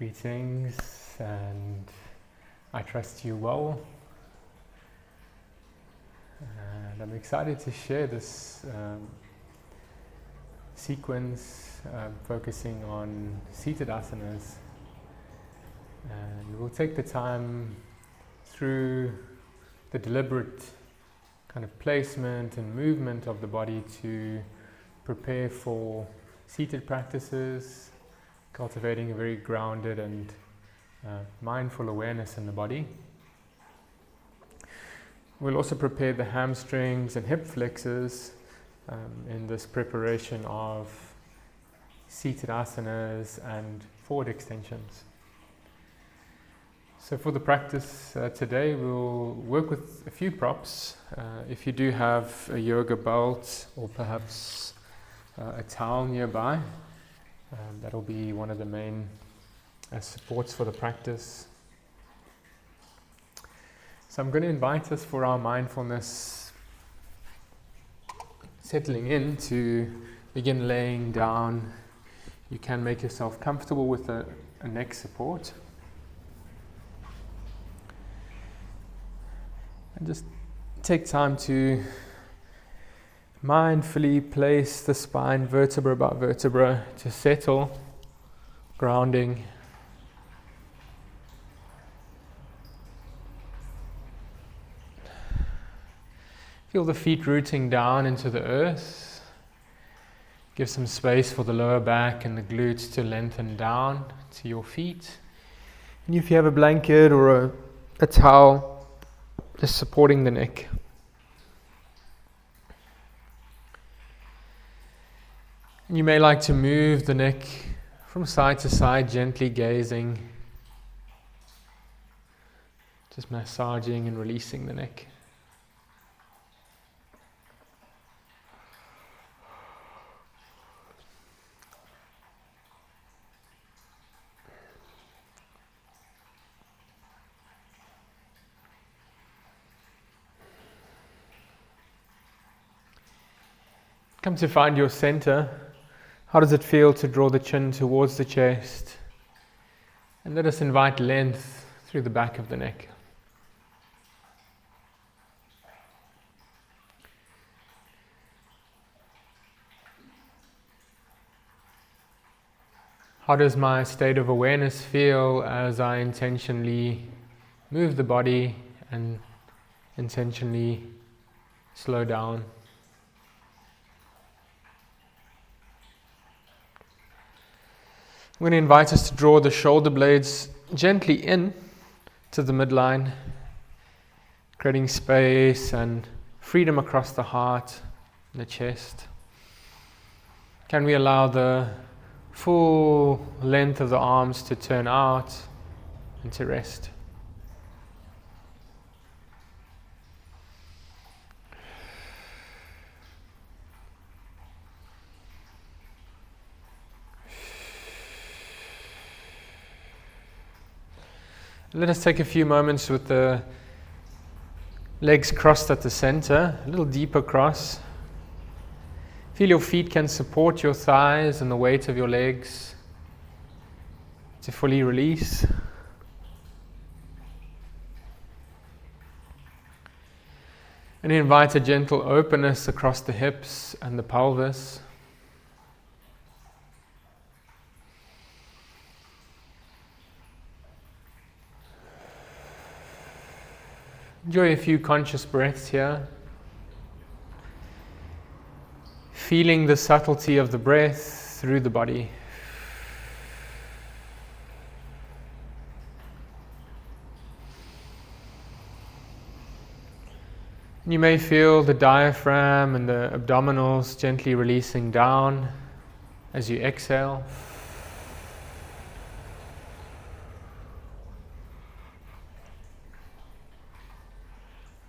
Greetings, and I trust you well. And I'm excited to share this sequence focusing on seated asanas. And we'll take the time through the deliberate kind of placement and movement of the body to prepare for seated practices, cultivating a very grounded and mindful awareness in the body. We'll also prepare the hamstrings and hip flexors in this preparation of seated asanas and forward extensions. So for the practice today, we'll work with a few props. If you do have a yoga belt or perhaps a towel nearby, that'll be one of the main supports for the practice. So I'm going to invite us for our mindfulness settling in to begin laying down. You can make yourself comfortable with a neck support. And just take time to mindfully place the spine vertebra by vertebra to settle, grounding. Feel the feet rooting down into the earth. Give some space for the lower back and the glutes to lengthen down to your feet. And if you have a blanket or a towel, just supporting the neck. You may like to move the neck from side to side, gently gazing, just massaging and releasing the neck. Come to find your center. How does it feel to draw the chin towards the chest? And let us invite length through the back of the neck. How does my state of awareness feel as I intentionally move the body and intentionally slow down? I'm going to invite us to draw the shoulder blades gently in to the midline, creating space and freedom across the heart and the chest. Can we allow the full length of the arms to turn out and to rest? Let us take a few moments with the legs crossed at the center, a little deeper cross. Feel your feet can support your thighs and the weight of your legs to fully release. And invite a gentle openness across the hips and the pelvis. Enjoy a few conscious breaths here. Feeling the subtlety of the breath through the body. You may feel the diaphragm and the abdominals gently releasing down as you exhale.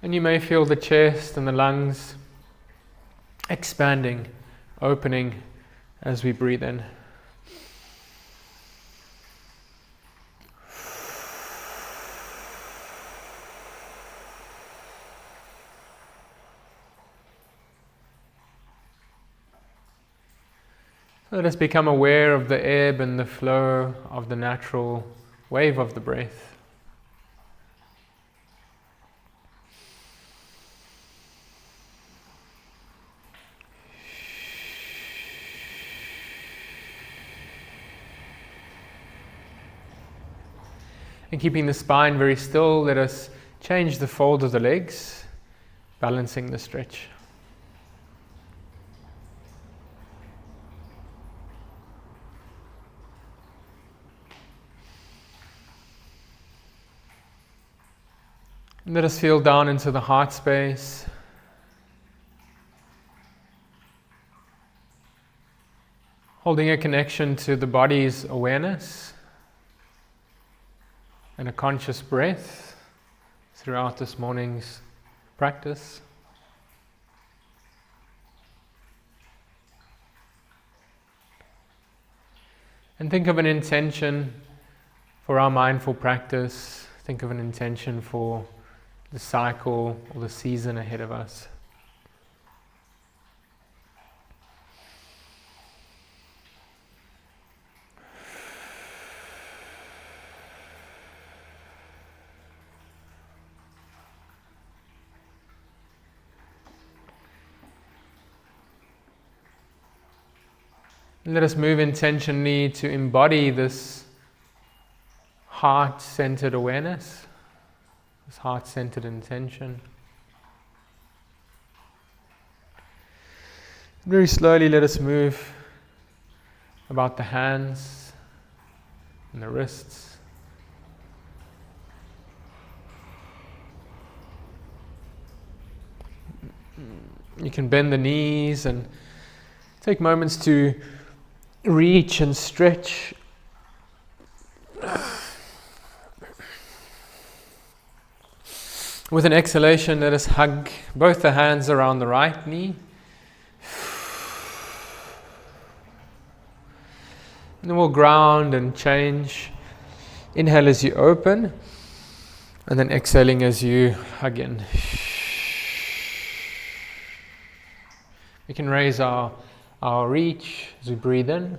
And you may feel the chest and the lungs expanding, opening as we breathe in. Let us become aware of the ebb and the flow of the natural wave of the breath. And keeping the spine very still, let us change the fold of the legs, balancing the stretch. And let us feel down into the heart space. Holding a connection to the body's awareness and a conscious breath throughout this morning's practice. And think of an intention for our mindful practice. Think of an intention for the cycle or the season ahead of us. And let us move intentionally to embody this heart-centered awareness, this heart-centered intention. Very slowly let us move about the hands and the wrists. You can bend the knees and take moments to reach and stretch. With an exhalation, let us hug both the hands around the right knee. And then we'll ground and change. Inhale as you open, and then exhaling as you hug in. We can raise our reach as we breathe in,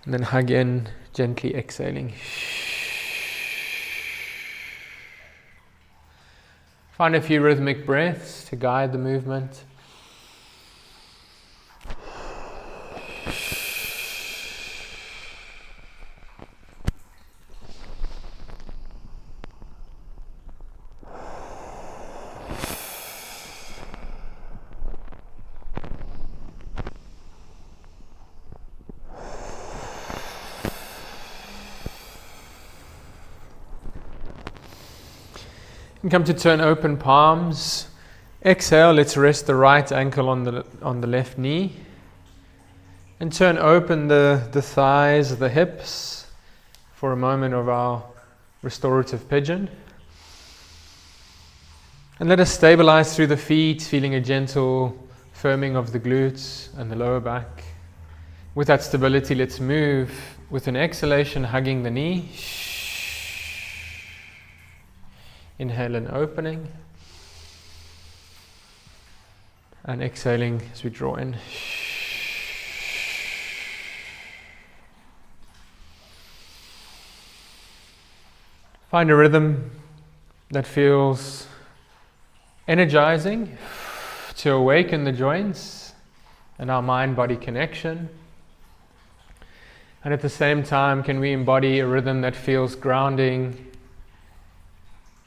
and then hug in, gently exhaling. Find a few rhythmic breaths to guide the movement. And come to turn open palms. Exhale, let's rest the right ankle on the left knee. And turn open the thighs, the hips for a moment of our restorative pigeon. And let us stabilize through the feet, feeling a gentle firming of the glutes and the lower back. With that stability, let's move with an exhalation, hugging the knee. Inhale and opening. And exhaling as we draw in. Find a rhythm that feels energizing to awaken the joints and our mind-body connection. And at the same time, can we embody a rhythm that feels grounding,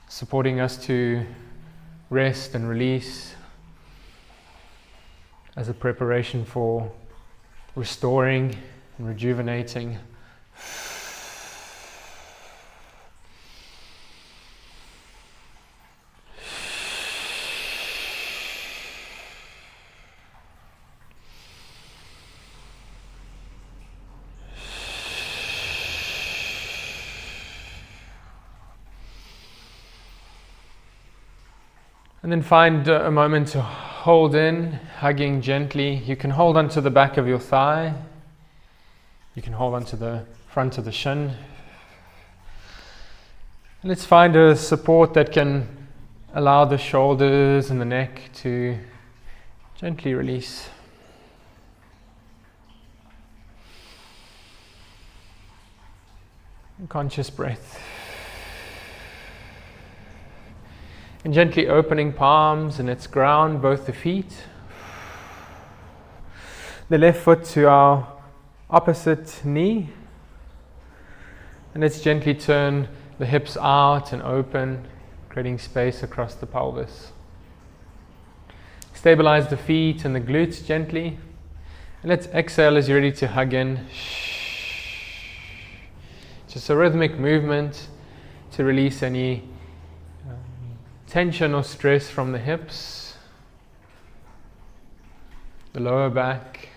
supporting us to rest and release as a preparation for restoring and rejuvenating. And then find a moment to hold in, hugging gently. You can hold onto the back of your thigh. You can hold onto the front of the shin. And let's find a support that can allow the shoulders and the neck to gently release. Conscious breath. And gently opening palms, and let's ground both the feet. The left foot to our opposite knee. And let's gently turn the hips out and open, creating space across the pelvis. Stabilize the feet and the glutes gently. And let's exhale as you're ready to hug in. Just a rhythmic movement to release any tension or stress from the hips, the lower back.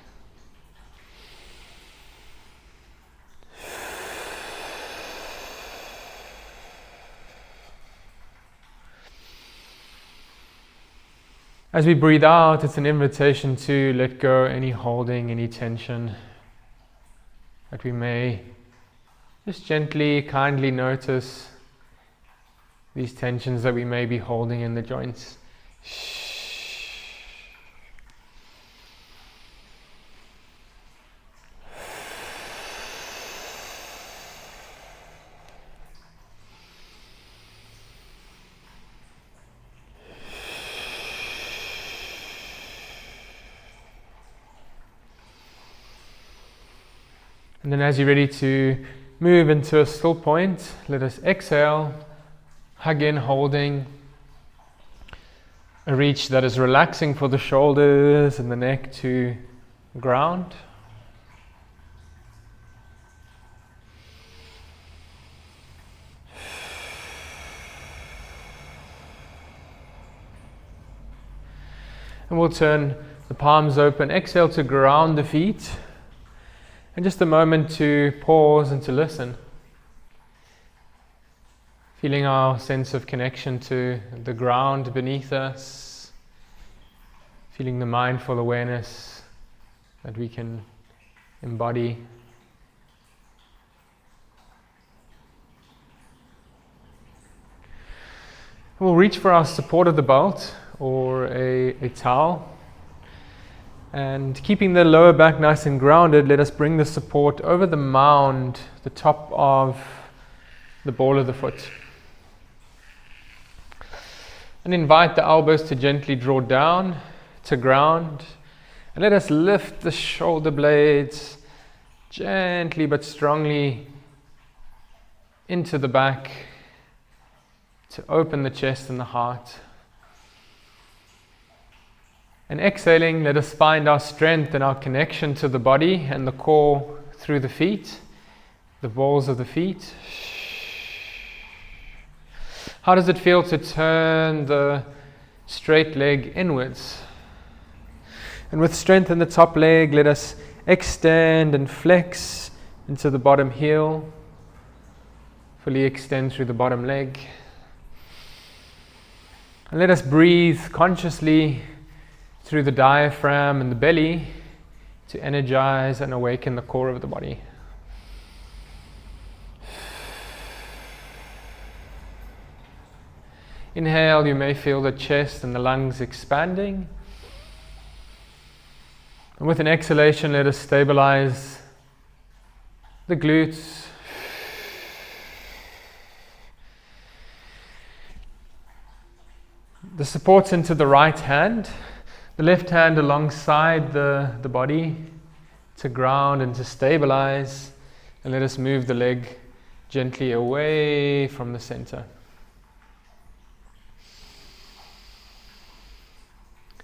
As we breathe out, it's an invitation to let go any holding, any tension that we may just gently, kindly notice these tensions that we may be holding in the joints. And then as you're ready to move into a still point, let us exhale, hug in, holding a reach that is relaxing for the shoulders and the neck to ground. And we'll turn the palms open, exhale to ground the feet. And just a moment to pause and to listen. Feeling our sense of connection to the ground beneath us. Feeling the mindful awareness that we can embody. We'll reach for our support of the belt or a towel. And keeping the lower back nice and grounded, let us bring the support over the mound, the top of the ball of the foot. And invite the elbows to gently draw down to ground. And let us lift the shoulder blades gently but strongly into the back to open the chest and the heart. And exhaling, let us find our strength and our connection to the body and the core through the feet, the balls of the feet. How does it feel to turn the straight leg inwards? And with strength in the top leg, let us extend and flex into the bottom heel. Fully extend through the bottom leg. And let us breathe consciously through the diaphragm and the belly to energize and awaken the core of the body. Inhale, you may feel the chest and the lungs expanding. And with an exhalation, let us stabilize the glutes. The support's into the right hand. The left hand alongside the body to ground and to stabilize. And let us move the leg gently away from the center.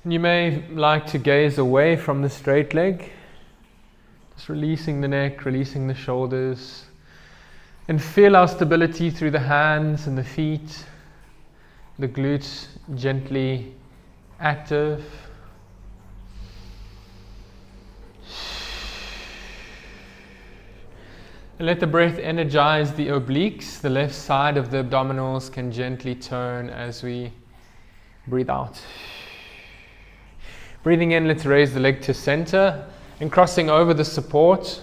And you may like to gaze away from the straight leg. Just releasing the neck, releasing the shoulders. And feel our stability through the hands and the feet. The glutes gently active. And let the breath energize the obliques. The left side of the abdominals can gently turn as we breathe out. Breathing in, let's raise the leg to center and crossing over the support,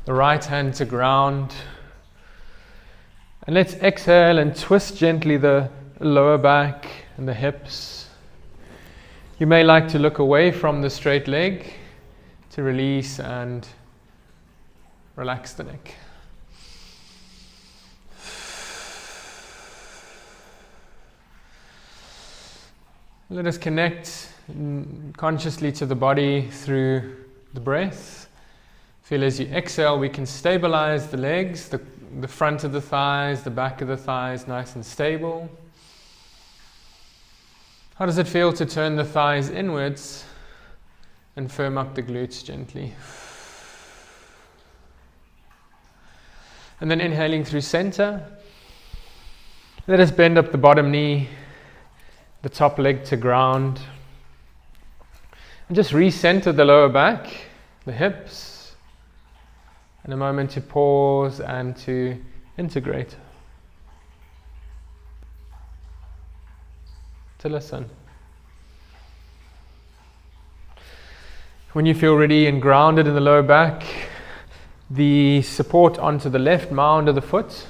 the right hand to ground. And let's exhale and twist gently the lower back and the hips. You may like to look away from the straight leg to release and relax the neck. Let us connect consciously to the body through the breath. Feel as you exhale, we can stabilize the legs, the front of the thighs, the back of the thighs, nice and stable. How does it feel to turn the thighs inwards and firm up the glutes gently? And then inhaling through center. Let us bend up the bottom knee, the top leg to ground. And just recenter the lower back, the hips. And a moment to pause and to integrate. To listen. When you feel ready and grounded in the lower back, the support onto the left mound of the foot.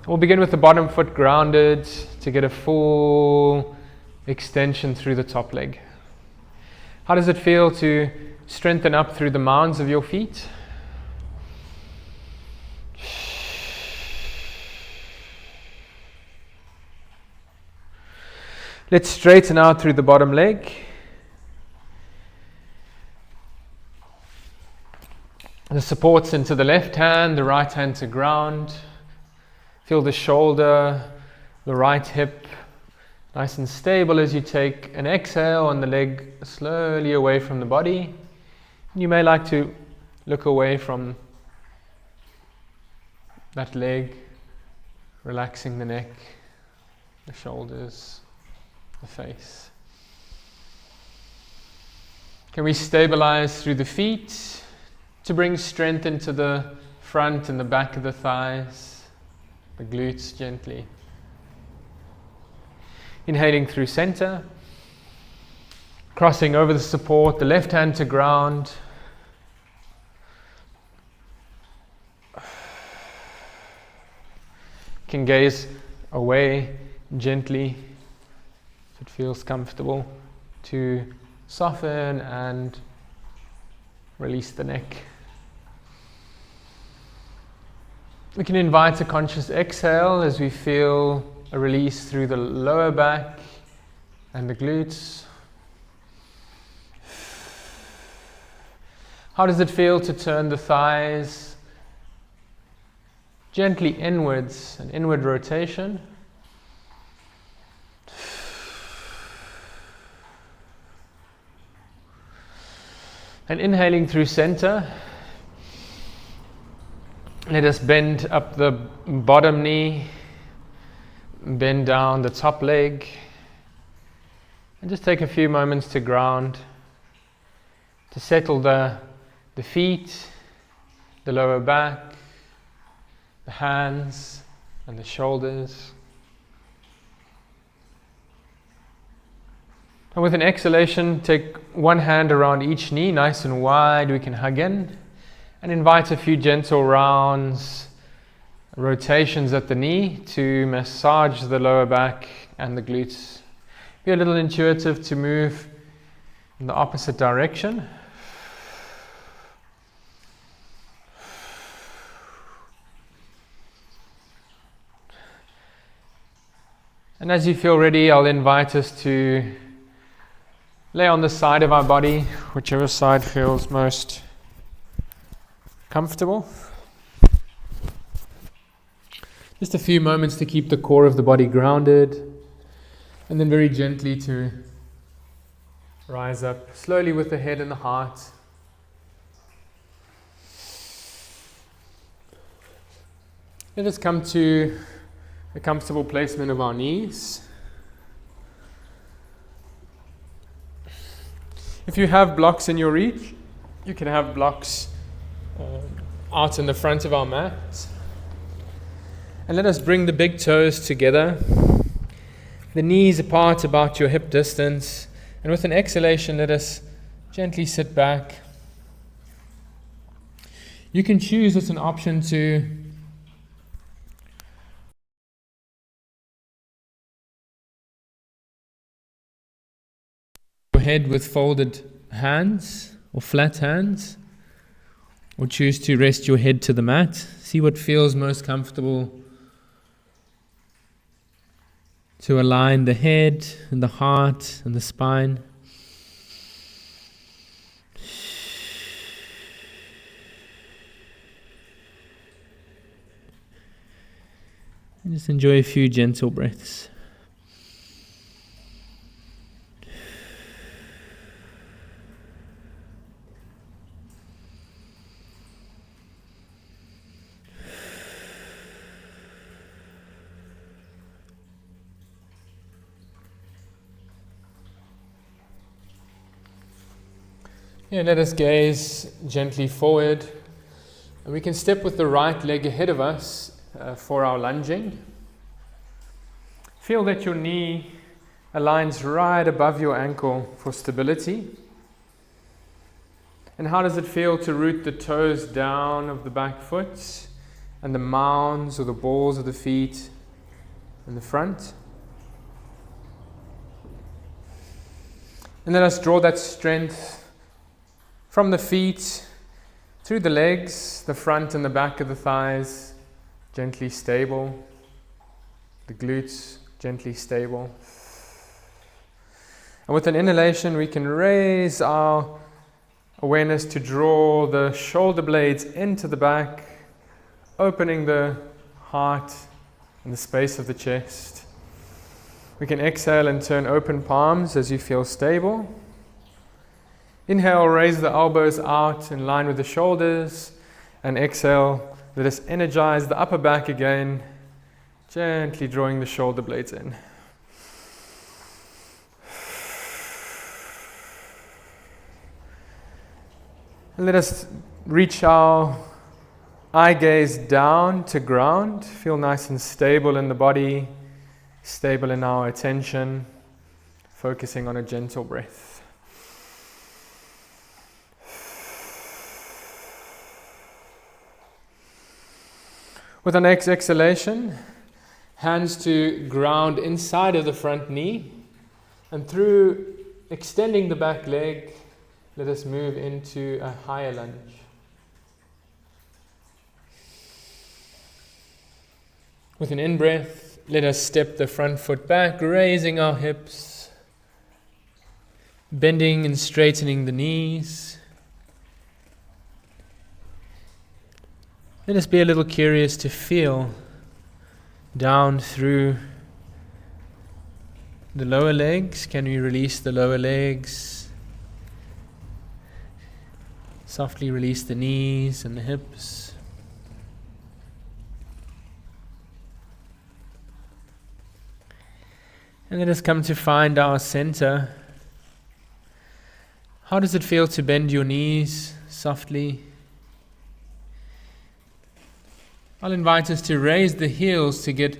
We'll begin with the bottom foot grounded to get a full extension through the top leg. How does it feel to strengthen up through the mounds of your feet? Let's straighten out through the bottom leg. The supports into the left hand, the right hand to ground. Feel the shoulder, the right hip, nice and stable as you take an exhale and the leg slowly away from the body. You may like to look away from that leg, relaxing the neck, the shoulders, the face. Can we stabilize through the feet to bring strength into the front and the back of the thighs, the glutes gently. Inhaling through center, crossing over the support, the left hand to ground. Can gaze away gently if it feels comfortable to soften and release the neck. We can invite a conscious exhale as we feel a release through the lower back and the glutes. How does it feel to turn the thighs gently inwards, an inward rotation? And inhaling through center, let us bend up the bottom knee, bend down the top leg, and just take a few moments to ground, to settle the feet, the lower back, the hands and the shoulders. And with an exhalation, take one hand around each knee, nice and wide. We can hug in and invite a few gentle rounds, rotations at the knee to massage the lower back and the glutes. Be a little intuitive to move in the opposite direction. And as you feel ready, I'll invite us to lay on the side of our body, whichever side feels most comfortable. Just a few moments to keep the core of the body grounded, and then very gently to rise up slowly with the head and the heart. Let us come to a comfortable placement of our knees. If you have blocks in your reach, you can have blocks out in the front of our mat. And let us bring the big toes together, the knees apart about your hip distance, and with an exhalation, let us gently sit back. You can choose as an option to your head with folded hands or flat hands, or choose to rest your head to the mat. See what feels most comfortable to align the head and the heart and the spine. And just enjoy a few gentle breaths. Yeah, let us gaze gently forward. And we can step with the right leg ahead of us for our lunging. Feel that your knee aligns right above your ankle for stability. And how does it feel to root the toes down of the back foot and the mounds or the balls of the feet in the front? And let us draw that strength from the feet, through the legs, the front and the back of the thighs, gently stable. The glutes, gently stable. And with an inhalation, we can raise our awareness to draw the shoulder blades into the back, opening the heart and the space of the chest. We can exhale and turn open palms as you feel stable. Inhale, raise the elbows out in line with the shoulders, and exhale, let us energize the upper back again, gently drawing the shoulder blades in. And let us reach our eye gaze down to ground, feel nice and stable in the body, stable in our attention, focusing on a gentle breath. With our next exhalation, hands to ground inside of the front knee, and through extending the back leg, let us move into a higher lunge. With an in-breath, let us step the front foot back, raising our hips, bending and straightening the knees. Let us be a little curious to feel down through the lower legs. Can we release the lower legs? Softly release the knees and the hips. And let us come to find our center. How does it feel to bend your knees softly? I'll invite us to raise the heels to get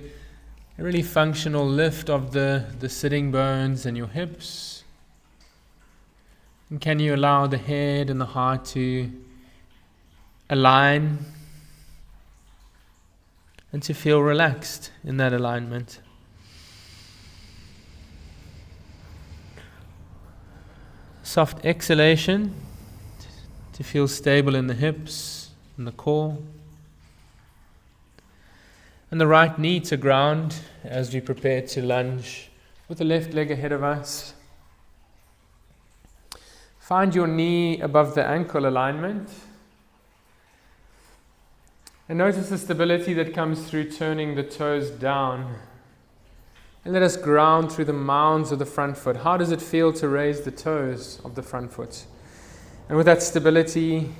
a really functional lift of the sitting bones and your hips. And can you allow the head and the heart to align and to feel relaxed in that alignment? Soft exhalation to feel stable in the hips and the core. And the right knee to ground as we prepare to lunge with the left leg ahead of us. Find your knee above the ankle alignment. And notice the stability that comes through turning the toes down. And let us ground through the mounds of the front foot. How does it feel to raise the toes of the front foot? And with that stability,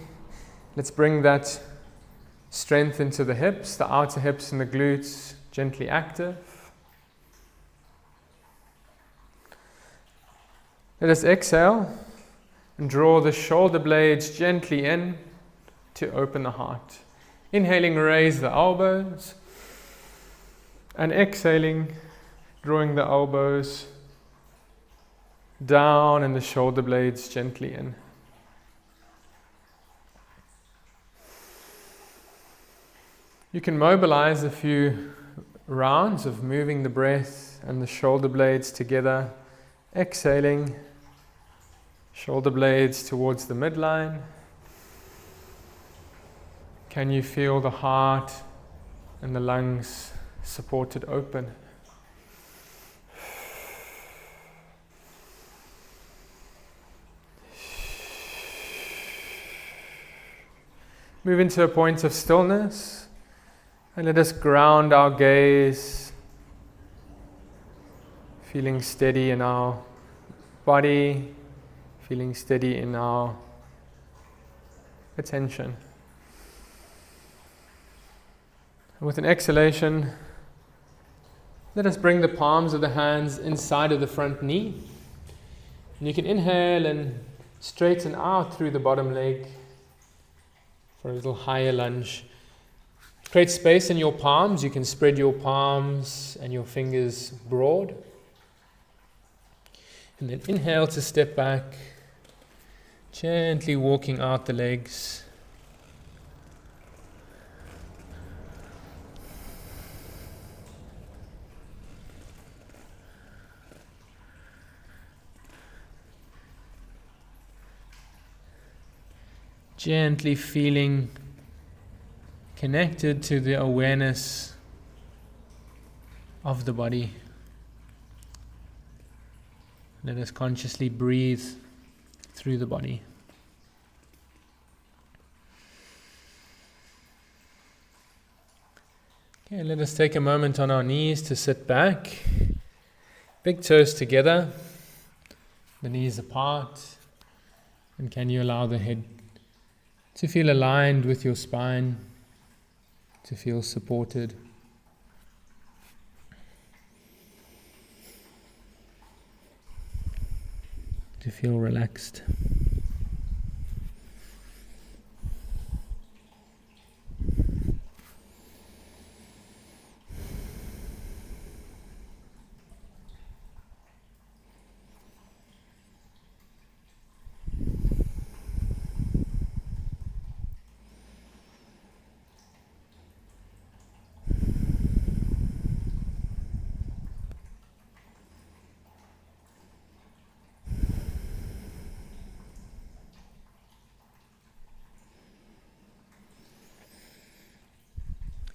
let's bring that strength into the hips, the outer hips and the glutes, gently active. Let us exhale and draw the shoulder blades gently in to open the heart. Inhaling, raise the elbows, and exhaling, drawing the elbows down and the shoulder blades gently in. You can mobilize a few rounds of moving the breath and the shoulder blades together, exhaling, shoulder blades towards the midline. Can you feel the heart and the lungs supported open? move into a point of stillness and let us ground our gaze, feeling steady in our body, feeling steady in our attention. And with an exhalation, let us bring the palms of the hands inside of the front knee. And you can inhale and straighten out through the bottom leg for a little higher lunge. Create space in your palms. You can spread your palms and your fingers broad. And then inhale to step back, gently walking out the legs. Gently feeling connected to the awareness of the body. Let us consciously breathe through the body. Okay, let us take a moment on our knees to sit back. Big toes together, the knees apart. And can you allow the head to feel aligned with your spine, to feel supported. To feel relaxed.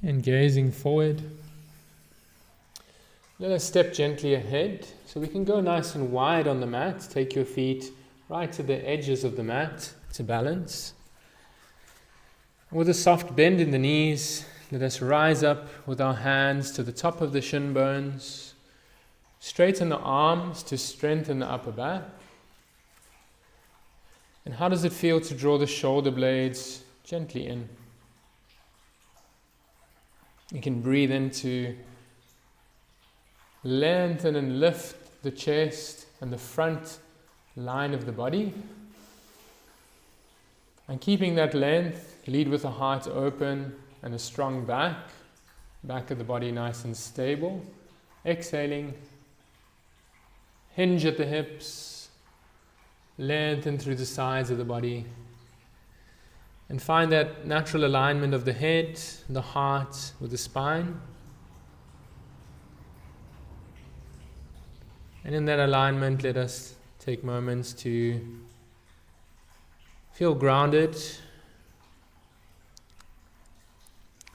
And gazing forward, let us step gently ahead. So we can go nice and wide on the mat. Take your feet right to the edges of the mat to balance. With a soft bend in the knees, let us rise up with our hands to the top of the shin bones. Straighten the arms to strengthen the upper back. And how does it feel to draw the shoulder blades gently in? You can breathe in to lengthen and lift the chest and the front line of the body. And keeping that length, lead with the heart open and a strong back of the body nice and stable. Exhaling, hinge at the hips, lengthen through the sides of the body. And find that natural alignment of the head, the heart with the spine. And in that alignment, let us take moments to feel grounded,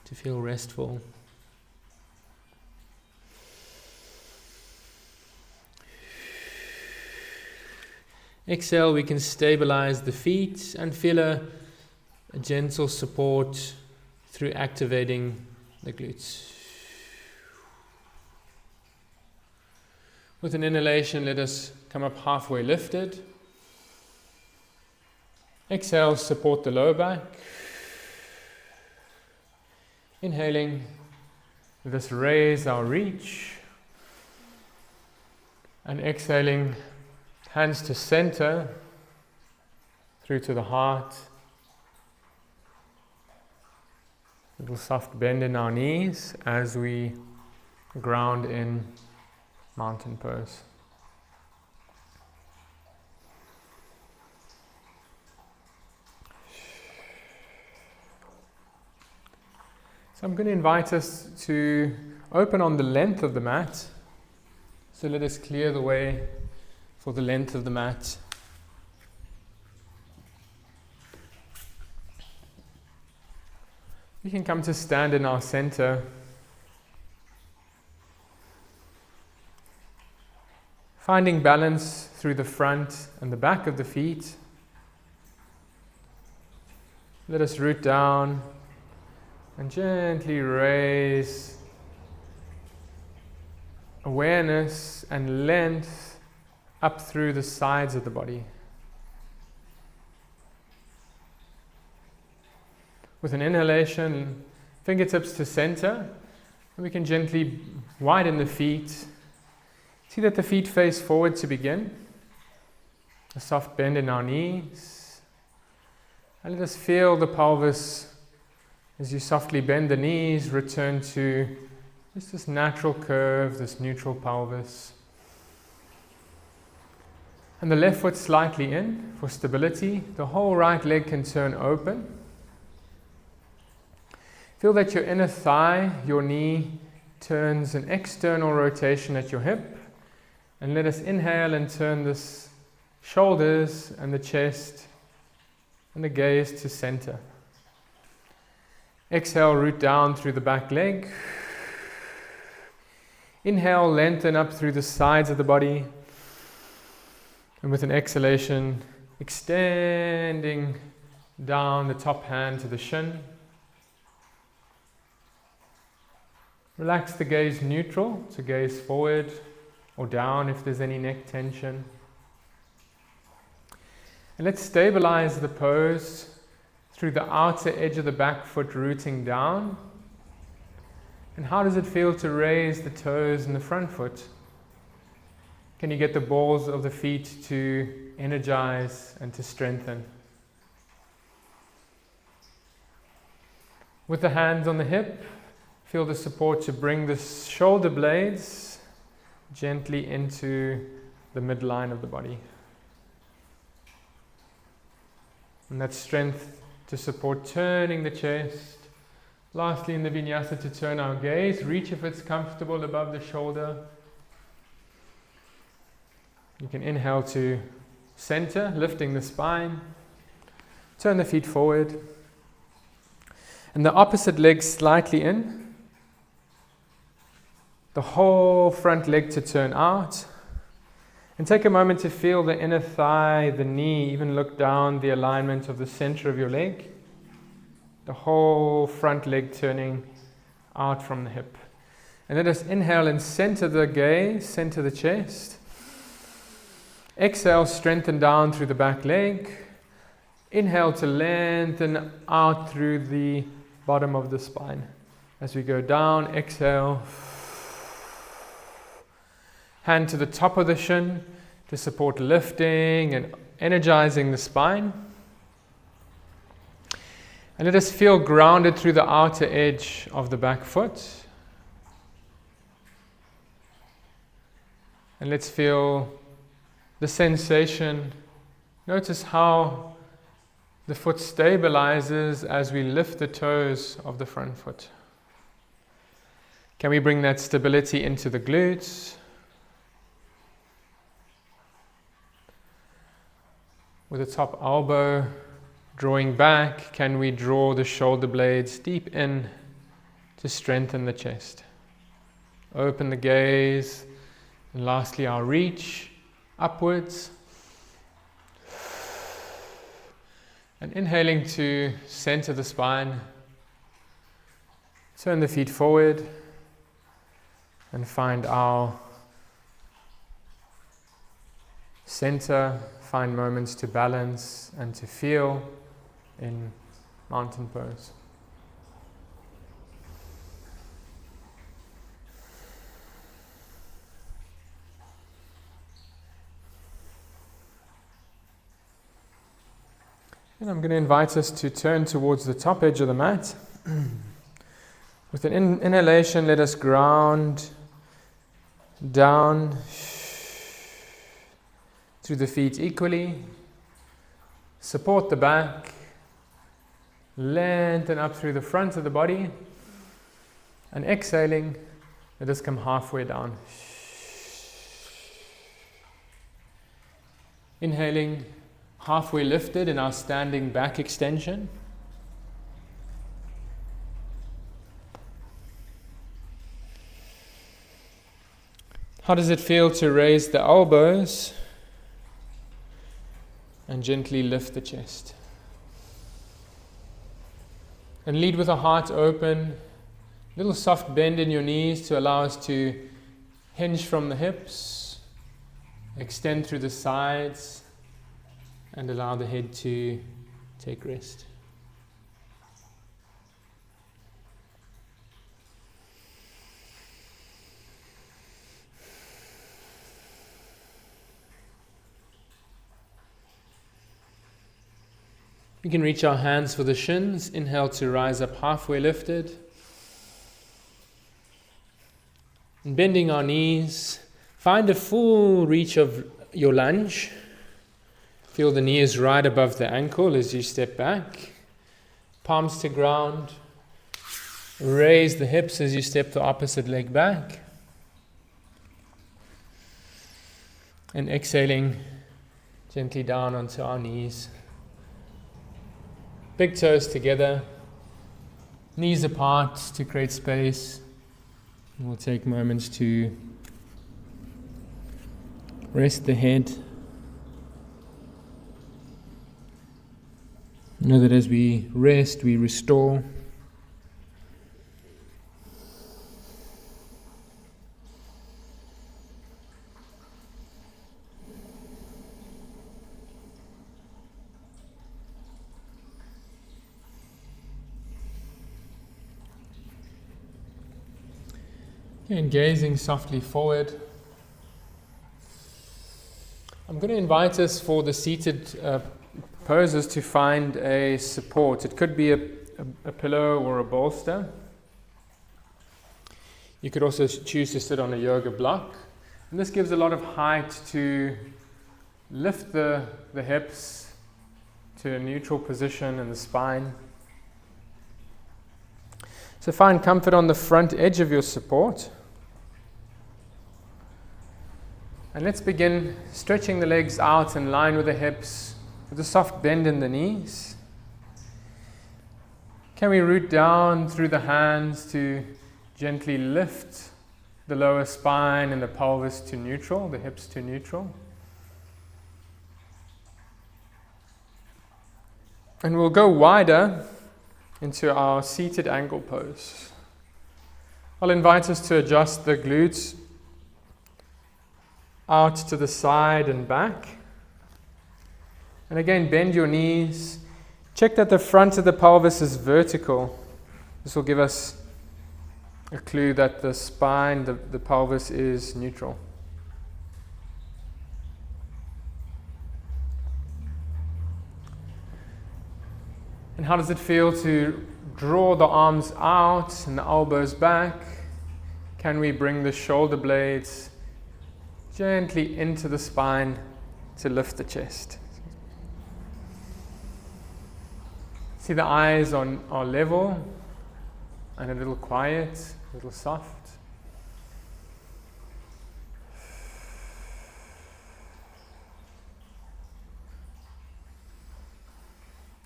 to feel restful. Exhale, we can stabilize the feet and feel a gentle support through activating the glutes. With an inhalation, let us come up halfway lifted. Exhale, support the lower back. Inhaling, let us raise our reach. And exhaling, hands to center, through to the heart. A little soft bend in our knees as we ground in mountain pose. So I'm going to invite us to open on the length of the mat. So let us clear the way for the length of the mat. We can come to stand in our center. Finding balance through the front and the back of the feet. Let us root down and gently raise awareness and length up through the sides of the body. With an inhalation, fingertips to center, and we can gently widen the feet. See that the feet face forward to begin. A soft bend in our knees. And let us feel the pelvis as you softly bend the knees, return to just this natural curve, this neutral pelvis. And the left foot slightly in for stability. The whole right leg can turn open. Feel that your inner thigh, your knee, turns an external rotation at your hip. And let us inhale and turn this shoulders and the chest and the gaze to center. Exhale, root down through the back leg. Inhale, lengthen up through the sides of the body. And with an exhalation, extending down the top hand to the shin. Relax the gaze neutral, to gaze forward or down if there's any neck tension. And let's stabilize the pose through the outer edge of the back foot rooting down. And how does it feel to raise the toes in the front foot? Can you get the balls of the feet to energize and to strengthen? With the hands on the hip, feel the support to bring the shoulder blades gently into the midline of the body. And that strength to support turning the chest. Lastly, in the vinyasa, to turn our gaze. Reach if it's comfortable above the shoulder. You can inhale to center, lifting the spine. Turn the feet forward. And the opposite leg slightly in. The whole front leg to turn out. And take a moment to feel the inner thigh, the knee, even look down the alignment of the center of your leg. The whole front leg turning out from the hip. And let us inhale and center the gaze, center the chest. Exhale, strengthen down through the back leg. Inhale to lengthen out through the bottom of the spine. As we go down, exhale. Hand to the top of the shin to support lifting and energizing the spine. And let us feel grounded through the outer edge of the back foot. And let's feel the sensation. Notice how the foot stabilizes as we lift the toes of the front foot. Can we bring that stability into the glutes? With the top elbow drawing back, can we draw the shoulder blades deep in to strengthen the chest? Open the gaze. And lastly, our reach upwards. And inhaling to center the spine. Turn the feet forward and find our center. Find moments to balance and to feel in mountain pose. And I'm going to invite us to turn towards the top edge of the mat. With an inhalation, let us ground down through the feet equally. Support the back. Lengthen up through the front of the body. And exhaling, let us come halfway down. Inhaling, halfway lifted in our standing back extension. How does it feel to raise the elbows and gently lift the chest? And lead with a heart open. Little soft bend in your knees to allow us to hinge from the hips, extend through the sides, and allow the head to take rest. We can reach our hands for the shins. Inhale to rise up halfway lifted. And bending our knees, find a full reach of your lunge. Feel the knee is right above the ankle as you step back. Palms to ground. Raise the hips as you step the opposite leg back. And exhaling gently down onto our knees. Big toes together, knees apart to create space. And we'll take moments to rest the head. Know that as we rest, we restore. And gazing softly forward. I'm going to invite us for the seated poses to find a support. It could be a pillow or a bolster. You could also choose to sit on a yoga block. And this gives a lot of height to lift the hips to a neutral position in the spine. So find comfort on the front edge of your support. And let's begin stretching the legs out in line with the hips, with a soft bend in the knees. Can we root down through the hands to gently lift the lower spine and the pelvis to neutral, the hips to neutral? And we'll go wider into our seated angle pose. I'll invite us to adjust the glutes out to the side and back. And again, bend your knees. Check that the front of the pelvis is vertical. This will give us a clue that the spine, the pelvis is neutral. And how does it feel to draw the arms out and the elbows back? Can we bring the shoulder blades gently into the spine to lift the chest? See, the eyes are level and a little quiet, a little soft.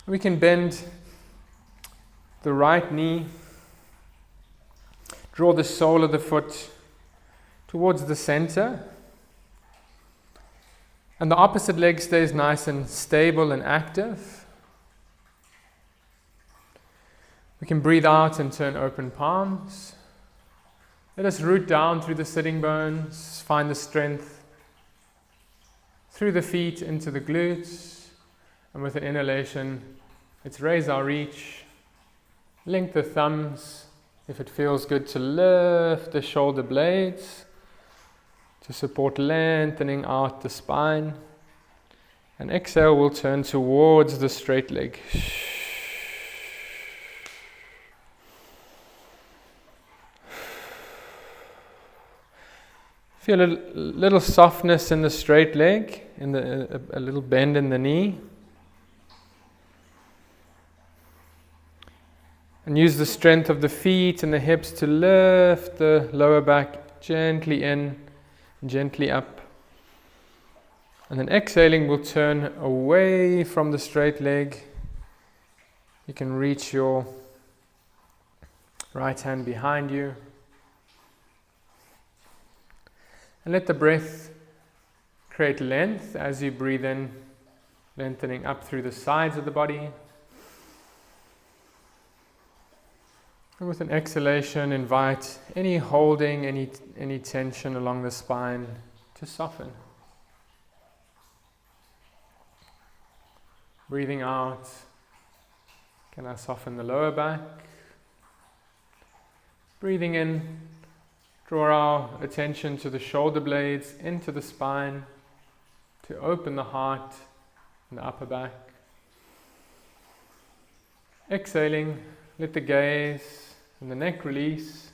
We can bend the right knee, draw the sole of the foot towards the center, and the opposite leg stays nice and stable and active. We can breathe out and turn open palms. Let us root down through the sitting bones, find the strength through the feet into the glutes, and with an inhalation, let's raise our reach, link the thumbs, if it feels good to lift the shoulder blades, to support lengthening out the spine. And exhale, we'll turn towards the straight leg. Feel a little softness in the straight leg, in a little bend in the knee. And use the strength of the feet and the hips to lift the lower back gently in, gently up. And then exhaling, we'll turn away from the straight leg. You can reach your right hand behind you. And let the breath create length as you breathe in, lengthening up through the sides of the body. And with an exhalation, invite any holding, any tension along the spine to soften. Breathing out, can I soften the lower back? Breathing in, draw our attention to the shoulder blades, into the spine, to open the heart and the upper back. Exhaling, let the gaze and the neck release,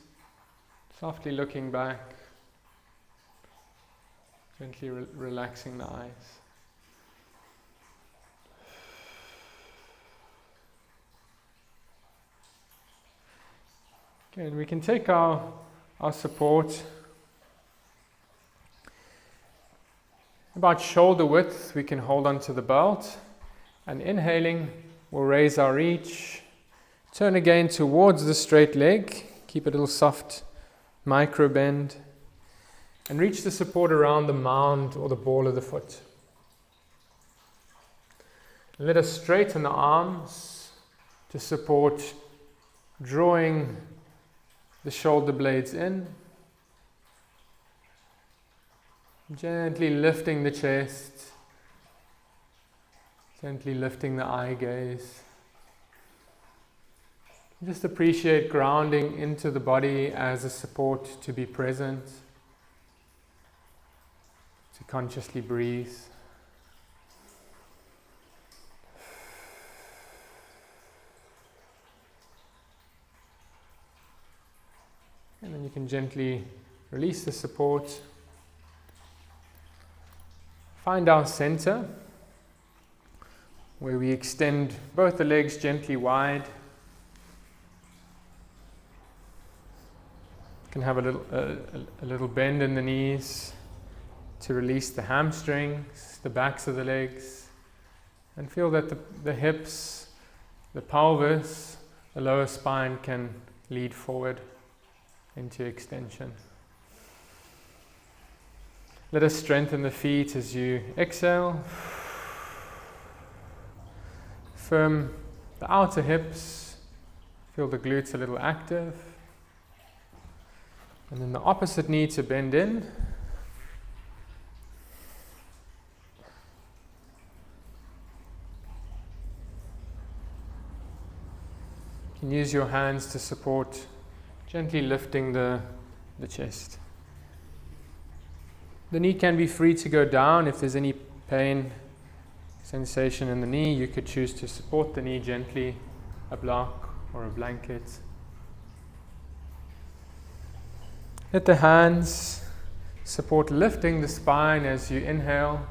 softly looking back, gently relaxing the eyes. Okay, and we can take our support about shoulder width. We can hold onto the belt, and inhaling, we'll raise our reach. Turn again towards the straight leg, keep a little soft micro bend, and reach the support around the mound or the ball of the foot. Let us straighten the arms to support, drawing the shoulder blades in, gently lifting the chest, gently lifting the eye gaze. Just appreciate grounding into the body as a support to be present, to consciously breathe. And then you can gently release the support. Find our center, where we extend both the legs gently wide. You can have a little bend in the knees to release the hamstrings, the backs of the legs, and feel that the hips, the pelvis, the lower spine can lead forward into extension. Let us strengthen the feet as you exhale. Firm the outer hips, feel the glutes a little active. And then the opposite knee to bend in. You can use your hands to support, gently lifting the chest. The knee can be free to go down. If there's any pain, sensation in the knee, you could choose to support the knee gently, a block or a blanket. Let the hands support lifting the spine as you inhale,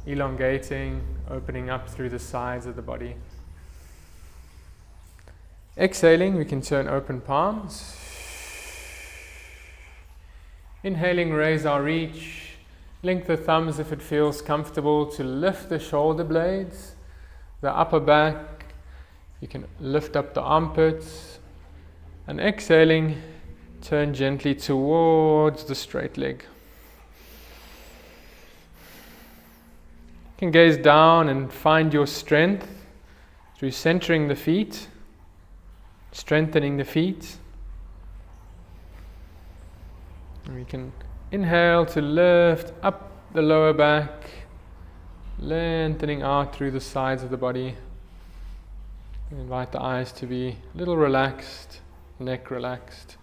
elongating, opening up through the sides of the body. Exhaling, we can turn open palms. Inhaling, raise our reach. Link the thumbs if it feels comfortable to lift the shoulder blades, the upper back. You can lift up the armpits. And exhaling, turn gently towards the straight leg. You can gaze down and find your strength through centering the feet, strengthening the feet. And we can inhale to lift up the lower back, lengthening out through the sides of the body. Invite the eyes to be a little relaxed, neck relaxed,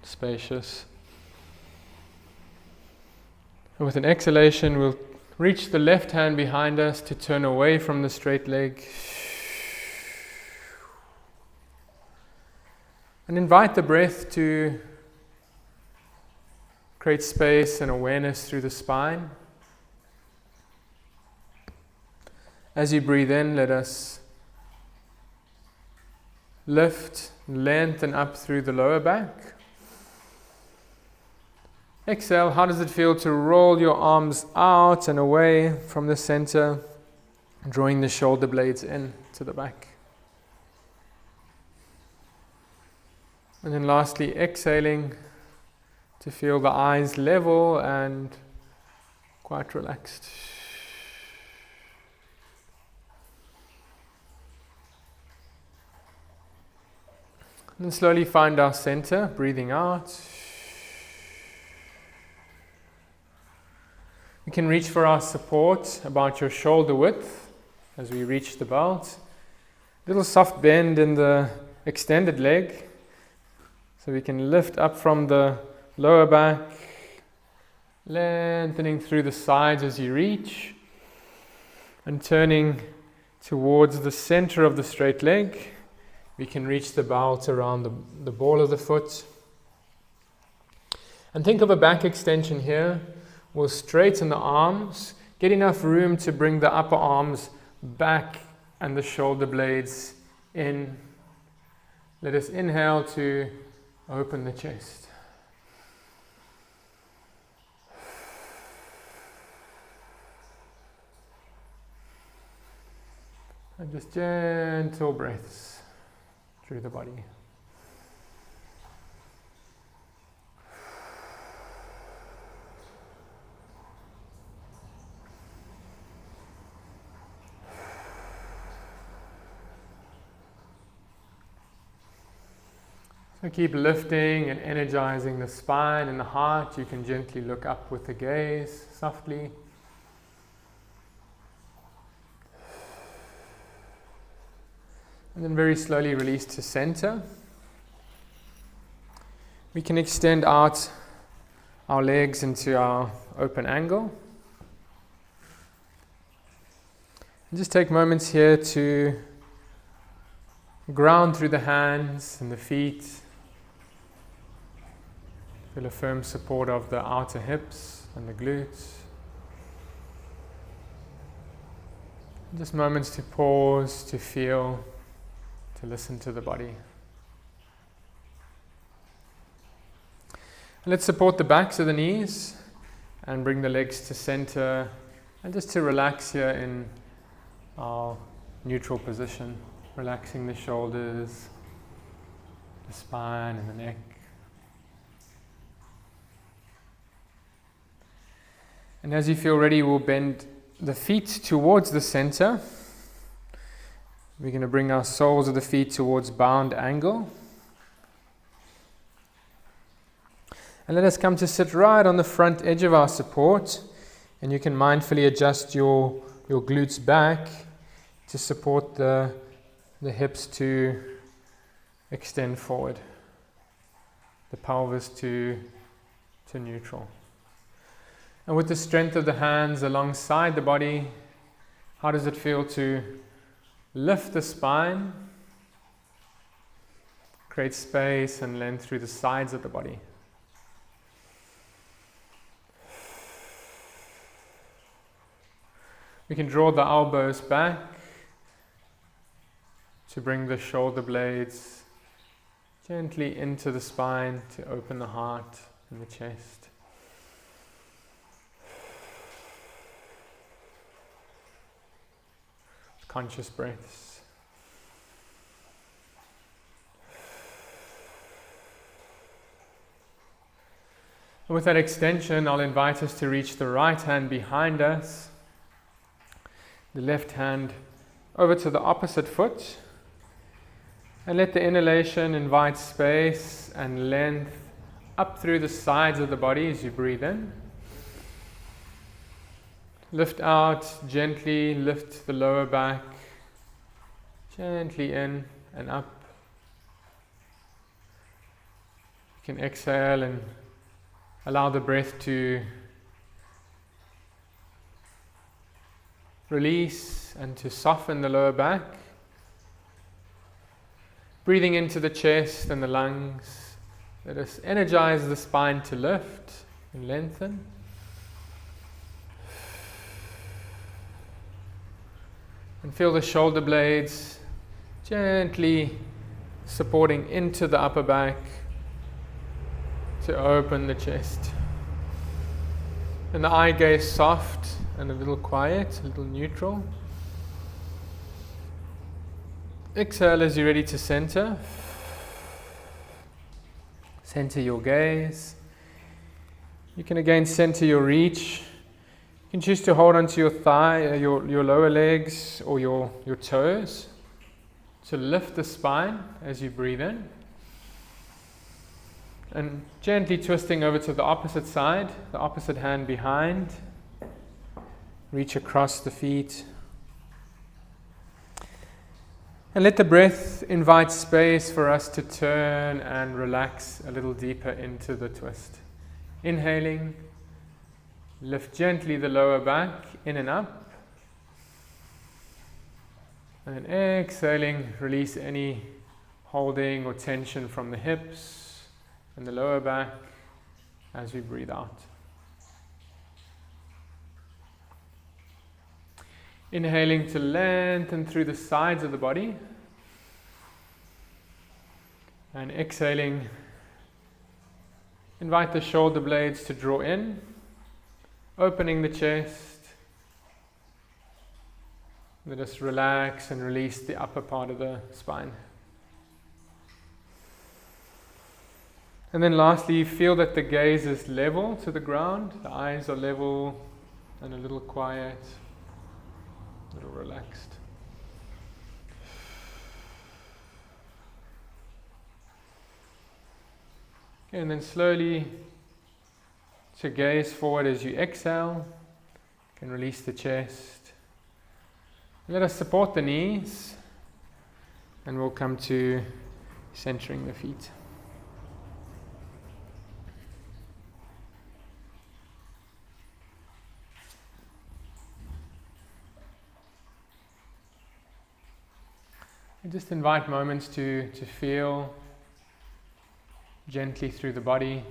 spacious. And with an exhalation, we'll reach the left hand behind us to turn away from the straight leg. And invite the breath to create space and awareness through the spine. As you breathe in, let us lift, lengthen up through the lower back. Exhale, how does it feel to roll your arms out and away from the center, drawing the shoulder blades in to the back? And then lastly, exhaling to feel the eyes level and quite relaxed. And slowly find our center, breathing out. You can reach for our support about your shoulder width as we reach the belt. Little soft bend in the extended leg, so we can lift up from the lower back, lengthening through the sides as you reach, and turning towards the center of the straight leg. We can reach the belt around the ball of the foot. And think of a back extension here. We'll straighten the arms, get enough room to bring the upper arms back and the shoulder blades in. Let us inhale to open the chest. And just gentle breaths through the body. So keep lifting and energizing the spine and the heart. You can gently look up with the gaze, softly. And then very slowly release to center. We can extend out our legs into our open angle. And just take moments here to ground through the hands and the feet. Feel a firm support of the outer hips and the glutes. Just moments to pause, to feel, to listen to the body. And let's support the backs of the knees and bring the legs to center, and just to relax here in our neutral position, relaxing the shoulders, the spine and the neck. And as you feel ready, we'll bend the feet towards the center. We're going to bring our soles of the feet towards bound angle. And let us come to sit right on the front edge of our support. And you can mindfully adjust your glutes back to support the hips to extend forward, the pelvis to neutral. And with the strength of the hands alongside the body, how does it feel to lift the spine, create space and length through the sides of the body? We can draw the elbows back to bring the shoulder blades gently into the spine to open the heart and the chest. Conscious breaths. And with that extension, I'll invite us to reach the right hand behind us, the left hand over to the opposite foot, and let the inhalation invite space and length up through the sides of the body as you breathe in. Lift out, gently lift the lower back, gently in and up. You can exhale and allow the breath to release and to soften the lower back. Breathing into the chest and the lungs, let us energize the spine to lift and lengthen. And feel the shoulder blades gently supporting into the upper back to open the chest. And the eye gaze soft and a little quiet, a little neutral. Exhale as you're ready to center. Center your gaze. You can again center your reach. You can choose to hold onto your thigh, your lower legs or your toes to lift the spine as you breathe in. And gently twisting over to the opposite side, the opposite hand behind. Reach across the feet. And let the breath invite space for us to turn and relax a little deeper into the twist. Inhaling, lift gently the lower back in and up. And then exhaling, release any holding or tension from the hips and the lower back as we breathe out. Inhaling to lengthen through the sides of the body. And exhaling, invite the shoulder blades to draw in, opening the chest. Let us relax and release the upper part of the spine. And then lastly, feel that the gaze is level to the ground, the eyes are level and a little quiet. A little relaxed. Okay, and then slowly to gaze forward as you exhale. You can release the chest. Let us support the knees, and we'll come to centering the feet. And just invite moments to feel gently through the body.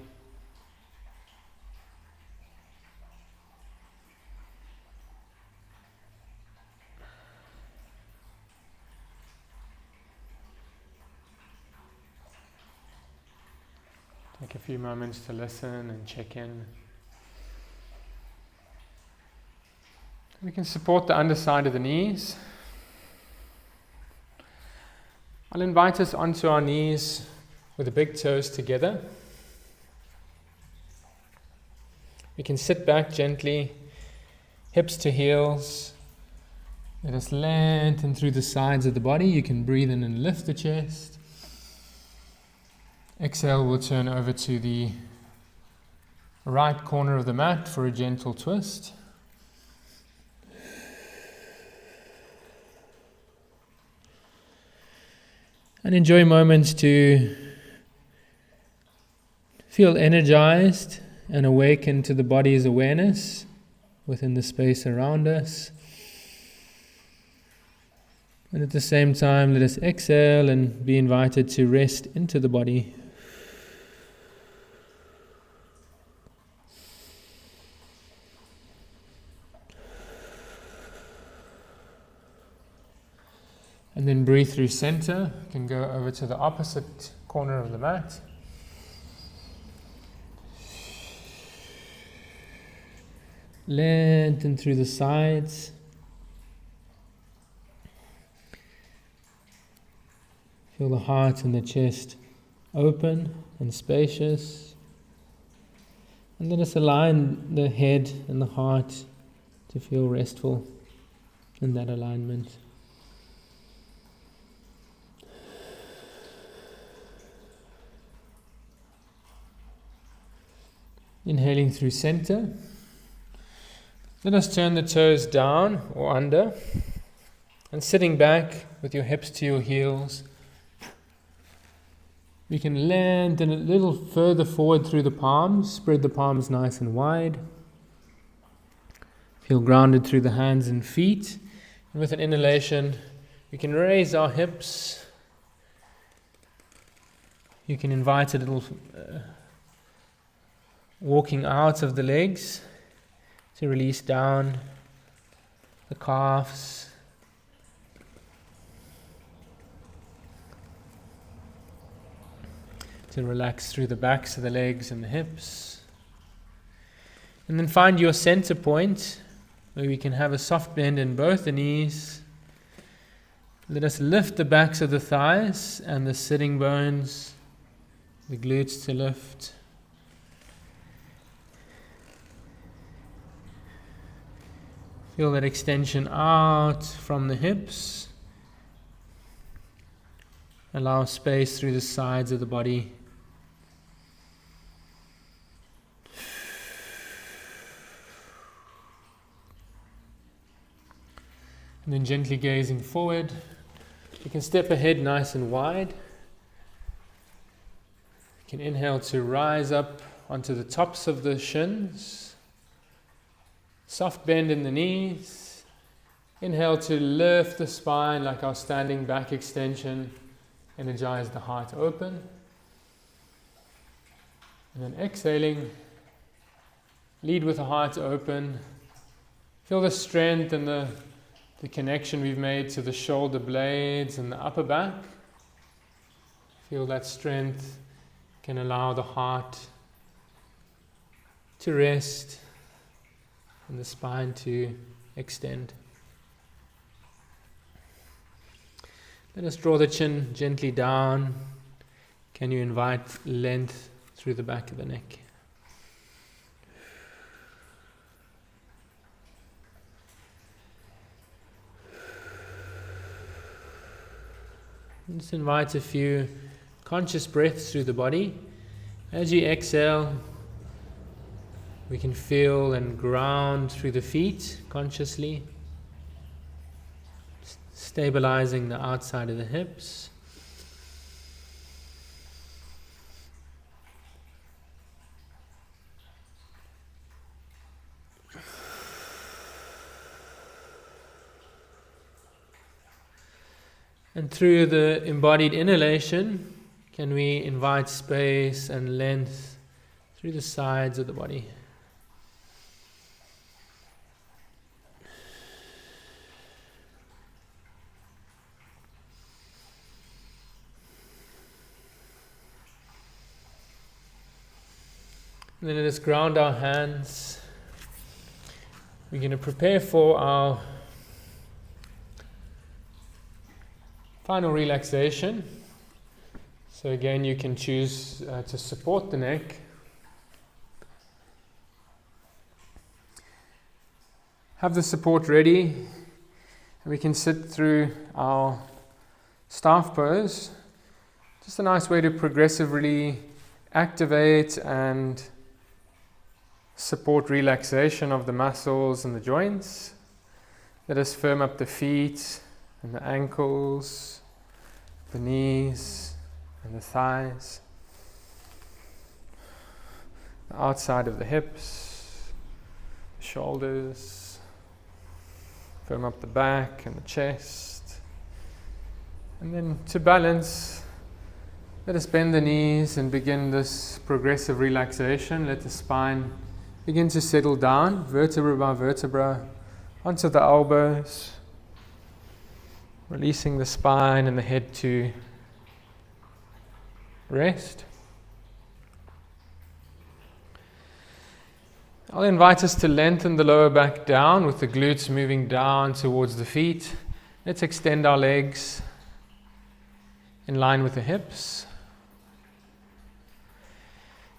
Take a few moments to listen and check in. We can support the underside of the knees. I'll invite us onto our knees with the big toes together. We can sit back gently, hips to heels. Let us lengthen through the sides of the body. You can breathe in and lift the chest. Exhale, we'll turn over to the right corner of the mat for a gentle twist. And enjoy moments to feel energized and awaken to the body's awareness within the space around us. And at the same time, let us exhale and be invited to rest into the body. And then breathe through center. You can go over to the opposite corner of the mat. Lengthen through the sides. Feel the heart and the chest open and spacious. And let us align the head and the heart to feel restful in that alignment. Inhaling through center. Let us turn the toes down or under, and sitting back with your hips to your heels. We can lengthen a little further forward through the palms, spread the palms nice and wide. Feel grounded through the hands and feet. And with an inhalation, we can raise our hips. You can invite a little walking out of the legs to release down the calves. To relax through the backs of the legs and the hips. And then find your center point where we can have a soft bend in both the knees. Let us lift the backs of the thighs and the sitting bones, the glutes to lift. Feel that extension out from the hips. Allow space through the sides of the body. And then gently gazing forward. You can step ahead nice and wide. You can inhale to rise up onto the tops of the shins. Soft bend in the knees. Inhale to lift the spine like our standing back extension. Energize the heart open. And then exhaling, lead with the heart open. Feel the strength and the connection we've made to the shoulder blades and the upper back. Feel that strength can allow the heart to rest and the spine to extend. Let us draw the chin gently down. Can you invite length through the back of the neck? Just invite a few conscious breaths through the body. As you exhale, we can feel and ground through the feet consciously, stabilizing the outside of the hips. And through the embodied inhalation, can we invite space and length through the sides of the body. And then let us ground our hands. We're going to prepare for our final relaxation. So again, you can choose to support the neck. Have the support ready. And we can sit through our staff pose. Just a nice way to progressively activate and support relaxation of the muscles and the joints. Let us firm up the feet and the ankles, the knees and the thighs, the outside of the hips, the shoulders. Firm up the back and the chest. And then to balance, let us bend the knees and begin this progressive relaxation. Let the spine begin to settle down, vertebra by vertebra, onto the elbows, releasing the spine and the head to rest. I'll invite us to lengthen the lower back down with the glutes moving down towards the feet. Let's extend our legs in line with the hips.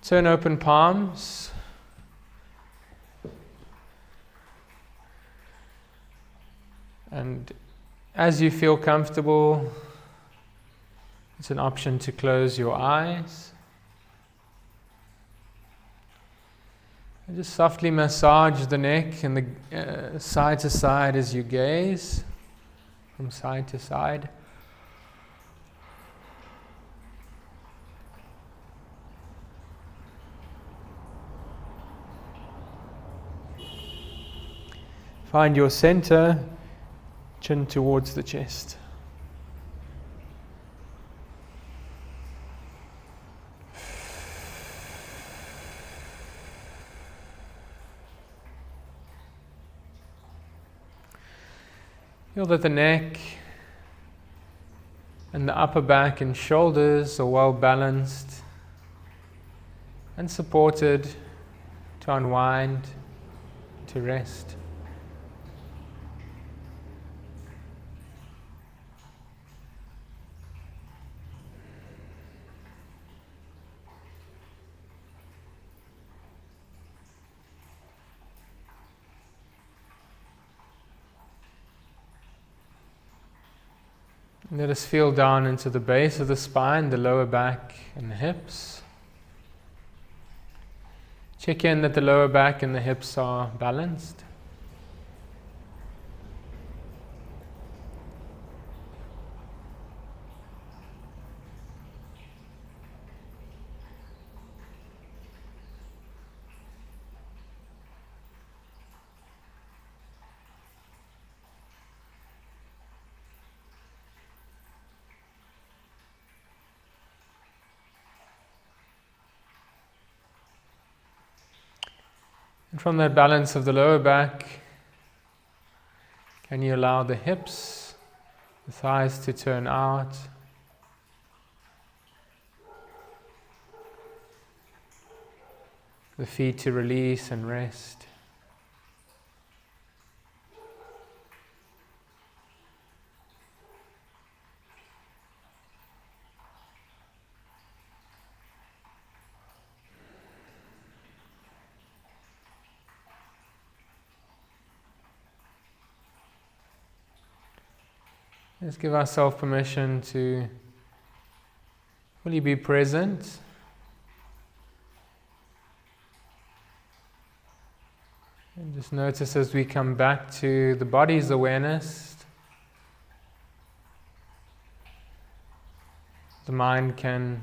Turn open palms. And as you feel comfortable, it's an option to close your eyes. And just softly massage the neck and the side to side as you gaze from side to side. Find your center, chin towards the chest. Feel that the neck and the upper back and shoulders are well balanced and supported to unwind, to rest. Let us feel down into the base of the spine, the lower back and the hips. Check in that the lower back and the hips are balanced. And from that balance of the lower back, can you allow the hips, the thighs to turn out? The feet to release and rest. Let's give ourselves permission to fully be present. And just notice as we come back to the body's awareness, the mind can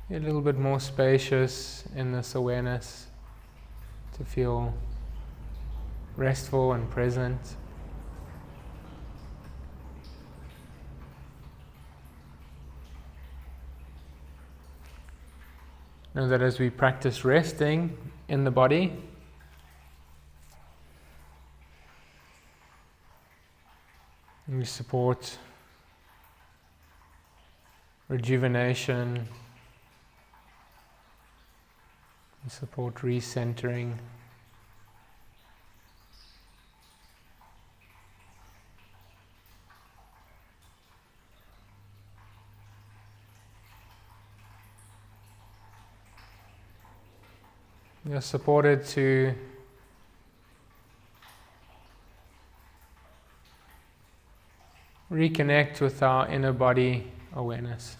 be a little bit more spacious in this awareness, to feel restful and present. Know that as we practice resting in the body, we support rejuvenation, we support recentering. We are supported to reconnect with our inner body awareness.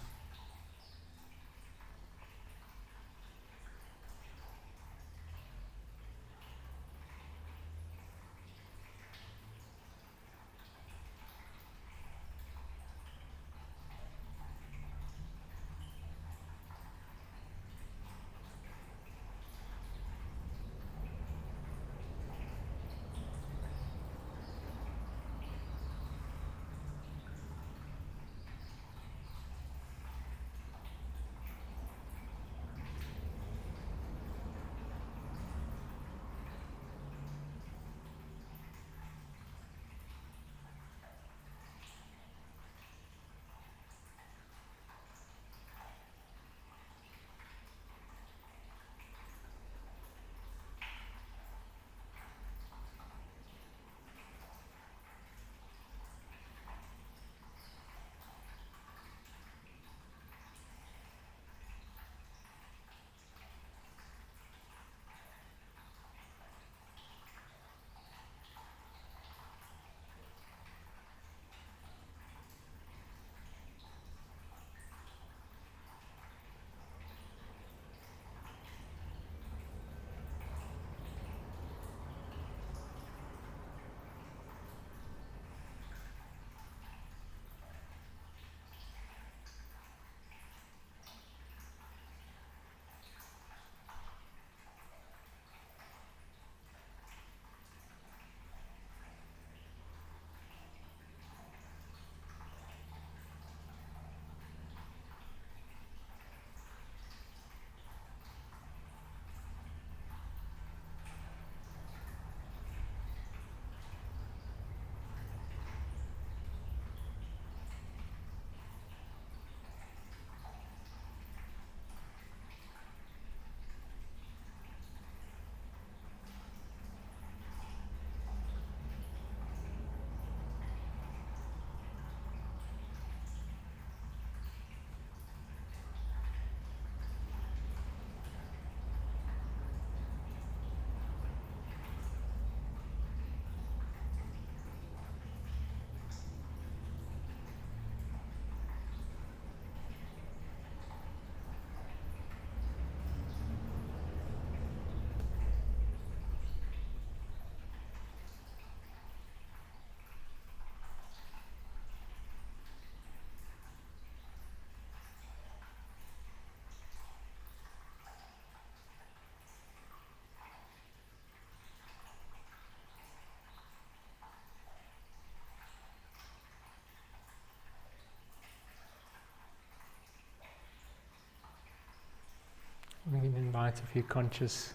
We can invite a few conscious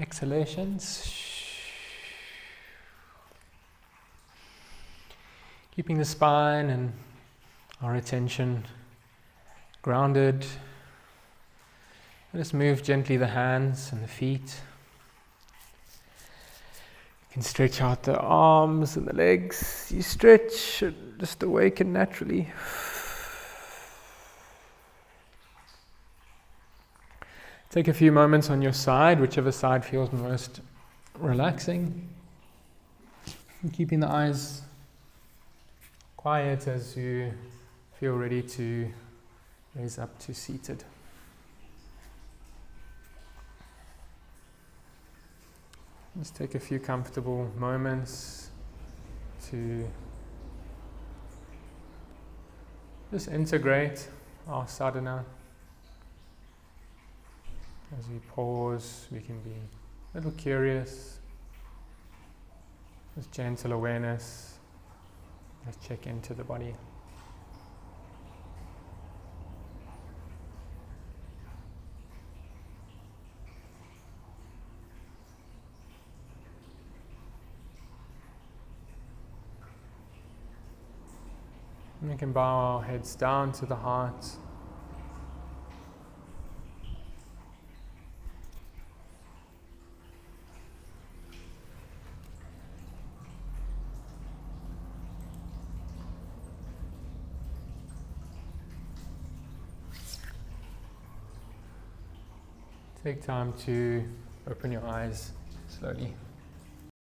exhalations. Keeping the spine and our attention grounded. Just move gently the hands and the feet. You can stretch out the arms and the legs. You stretch, just awaken naturally. Take a few moments on your side, whichever side feels most relaxing. And keeping the eyes quiet as you feel ready to raise up to seated. Just take a few comfortable moments to just integrate our sadhana. As we pause, we can be a little curious, just gentle awareness. Let's check into the body. And we can bow our heads down to the heart. Take time to open your eyes slowly.